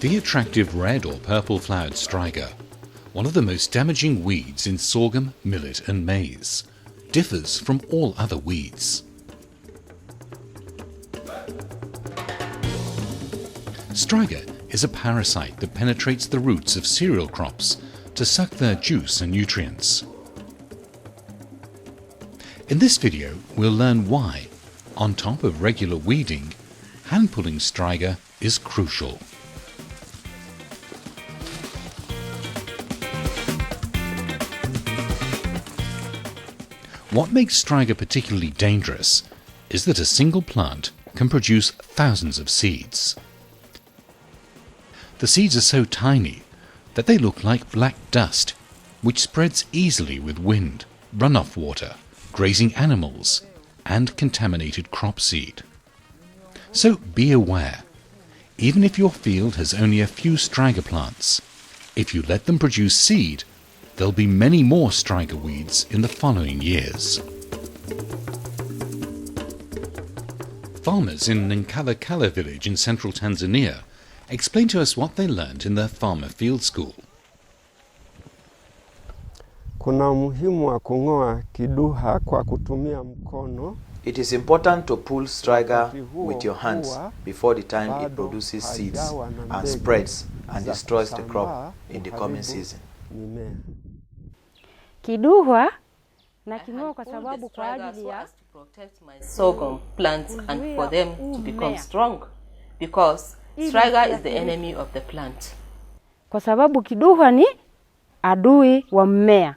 The attractive red or purple flowered striga, one of the most damaging weeds in sorghum, millet and maize, differs from all other weeds. Striga is a parasite that penetrates the roots of cereal crops to suck their juice and nutrients. In this video, we'll learn why, on top of regular weeding, hand-pulling striga is crucial. What makes striga particularly dangerous is that a single plant can produce thousands of seeds. The seeds are so tiny that they look like black dust, which spreads easily with wind, runoff water, grazing animals, and contaminated crop seed. So be aware, even if your field has only a few striga plants, if you let them produce seed, there'll be many more striga weeds in the following years. Farmers in Nkalakala village in central Tanzania explain to us what they learned in their farmer field school. Kuna umuhimu wa kung'oa kiduha kwa kutumia mkono. It is important to pull striga with your hands before the time it produces seeds and spreads and destroys the crop in the coming season. Kiduha na king'oa kwa sababu kwa ajili ya protect my sorghum plants and for them to become strong, because striga is the enemy of the plant. Kwa sababu kiduha ni adui wa mmea.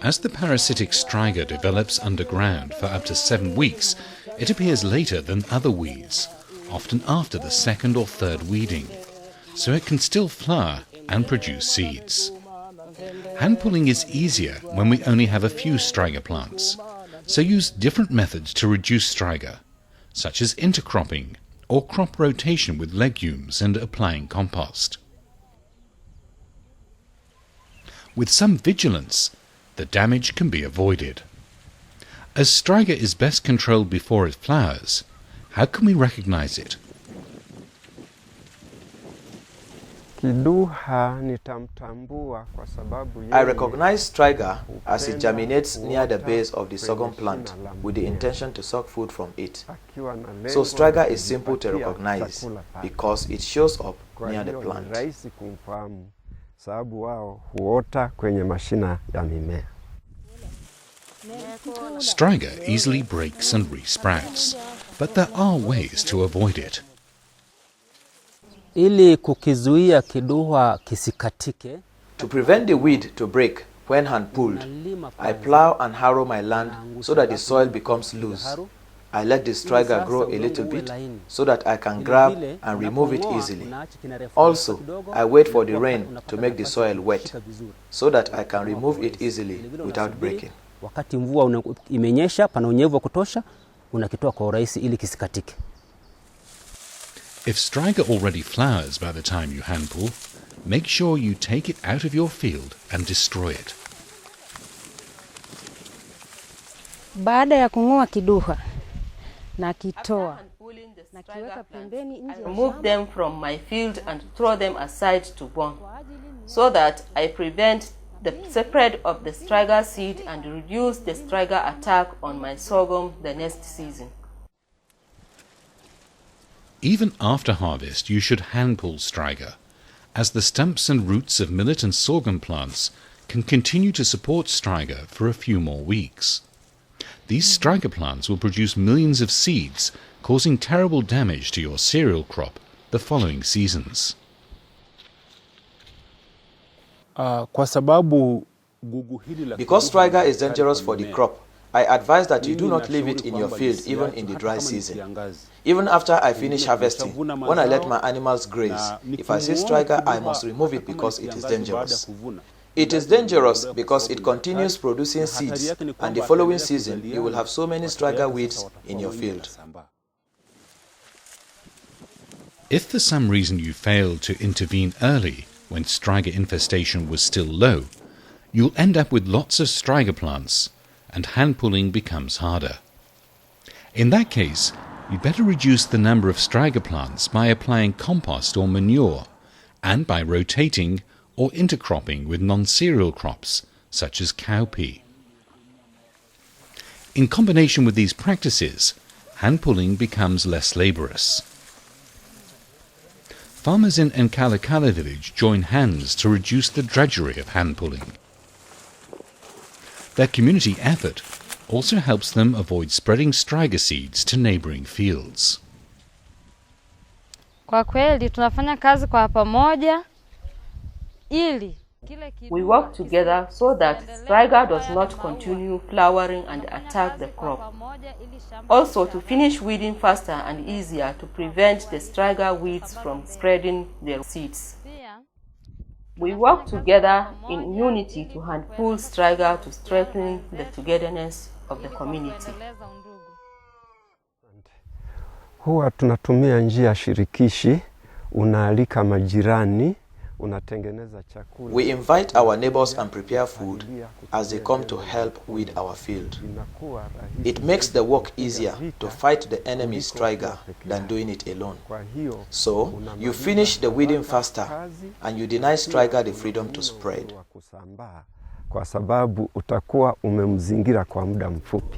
As the parasitic striga develops underground for up to 7 weeks, it appears later than other weeds, often after the second or third weeding, so it can still flower and produce seeds. Hand pulling is easier when we only have a few striga plants, so use different methods to reduce striga, such as intercropping or crop rotation with legumes and applying compost. With some vigilance, the damage can be avoided. As striga is best controlled before it flowers, how can we recognize it? I recognize striga as it germinates near the base of the sorghum plant with the intention to suck food from it. So striga is simple to recognize because it shows up near the plant. Striga easily breaks and resprouts, but there are ways to avoid it. Ili kukizuia kiduha kisikatike. To prevent the weed to break when hand pulled, I plow and harrow my land so that the soil becomes loose. I let the striga grow a little bit so that I can grab and remove it easily. Also, I wait for the rain to make the soil wet so that I can remove it easily without breaking. Wakati mvua imenyesha, pana unyevu wa kutosha, unakitoa kwa urahisi ili kisikatike. If striga already flowers by the time you hand pull, make sure you take it out of your field and destroy it. Baada ya kung'oa kiduha na kitoa na kiweka pembeni nje, remove them from my field and throw them aside to burn, so that I prevent the spread of the striga seed and reduce the striga attack on my sorghum the next season. Even after harvest, you should hand-pull striga, as the stumps and roots of millet and sorghum plants can continue to support striga for a few more weeks. These striga plants will produce millions of seeds, causing terrible damage to your cereal crop the following seasons. Because striga is dangerous for the crop, I advise that you do not leave it in your field even in the dry season. Even after I finish harvesting, when I let my animals graze, if I see striga, I must remove it because it is dangerous. It is dangerous because it continues producing seeds, and the following season you will have so many striga weeds in your field. If for some reason you failed to intervene early when striga infestation was still low, you'll end up with lots of striga plants, and hand pulling becomes harder. In that case, You'd better reduce the number of striga plants by applying compost or manure and by rotating or intercropping with non-cereal crops such as cowpea. In combination with these practices, hand pulling becomes less laborious. Farmers in Nkalakala village join hands to reduce the drudgery of hand pulling. Their community effort also helps them avoid spreading striga seeds to neighboring fields. Kwa kweli tunafanya kazi kwa pamoja ili we work together so that striga does not continue flowering and attack the crop. Also, to finish weeding faster and easier to prevent the striga weeds from spreading their seeds. We work together in unity to hand pull striga to strengthen the togetherness of the community. Huwa tunatumia njia shirikishi, unaalika majirani, unatengeneza chakula. We invite our neighbors and prepare food as they come to help weed our field. It makes the work easier to fight the enemy striga than doing it alone. So, you finish the weeding faster and you deny striga the freedom to spread. Kwa sababu utakuwa umemzingira kwa muda mfupi.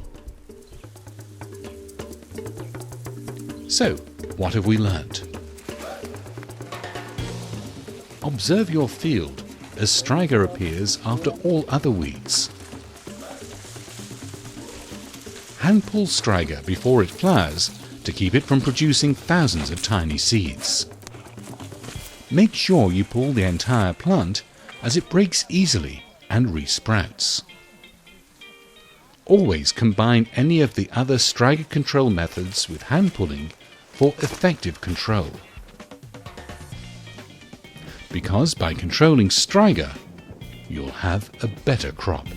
So, what have we learnt? Observe your field as striga appears after all other weeds. Hand pull striga before it flowers to keep it from producing thousands of tiny seeds. Make sure you pull the entire plant as it breaks easily and resprouts. Always combine any of the other striga control methods with hand pulling for effective control. Because by controlling striga, you'll have a better crop.